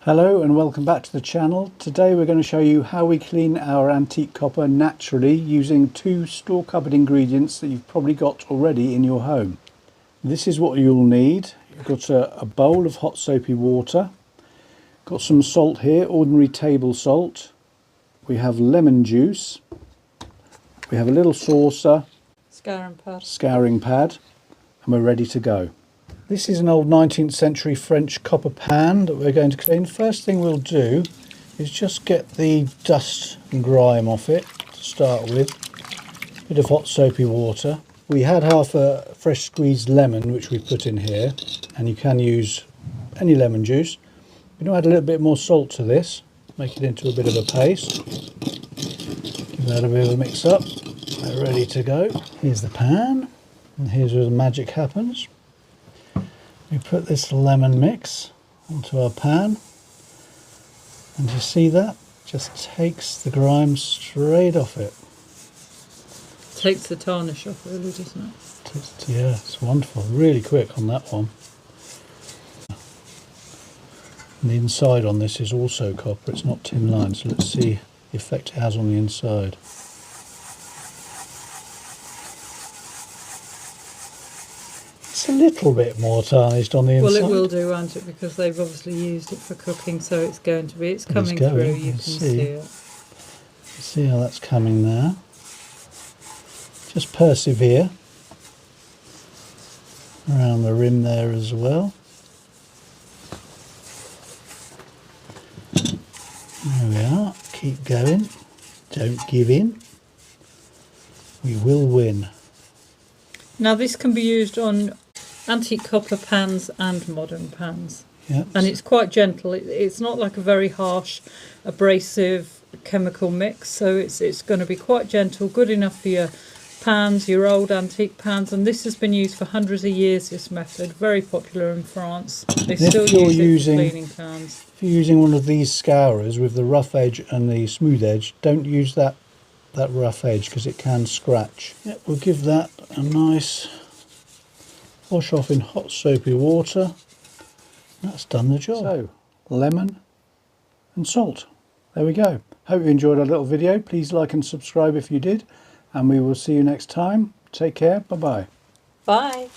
Hello and welcome back to the channel. Today we're going to show you how we clean our antique copper naturally using two store cupboard ingredients that you've probably got already in your home. This is what you'll need. You've got a bowl of hot soapy water, got some salt here, ordinary table salt, we have lemon juice, we have a little saucer, scouring pad, and we're ready to go. This is an old 19th century French copper pan that we're going to clean. First thing we'll do is just get the dust and grime off it to start with. A bit of hot soapy water. We had half a fresh squeezed lemon which we put in here, and you can use any lemon juice. We're going to add a little bit more salt to this, make it into a bit of a paste. Give that a bit of a mix up. We're ready to go. Here's the pan, and here's where the magic happens. We put this lemon mix onto our pan, and you see that? Just takes the grime straight off it. Takes the tarnish off really, doesn't it? Yeah, it's wonderful. Really quick on that one. And the inside on this is also copper, it's not tin lined, so let's see the effect it has on the inside. It's a little bit more tarnished on the inside. Well, it will do, won't it? Because they've obviously used it for cooking, so it's going to be. It's coming through. You can see it. See how that's coming there. Just persevere around the rim there as well. There we are. Keep going. Don't give in. We will win. Now this can be used on antique copper pans and modern pans. Yep. And it's quite gentle. It's not like a very harsh, abrasive chemical mix, so it's going to be quite gentle, good enough for your pans, your old antique pans. And this has been used for hundreds of years, this method. Very popular in France. They still use it for cleaning pans. If you're using one of these scourers with the rough edge and the smooth edge, don't use that rough edge because it can scratch. Yep, we'll give that a nice wash off in hot soapy water. That's done the job. So, lemon and salt. There we go. Hope you enjoyed our little video. Please like and subscribe if you did, and we will see you next time. Take care. Bye-bye. Bye.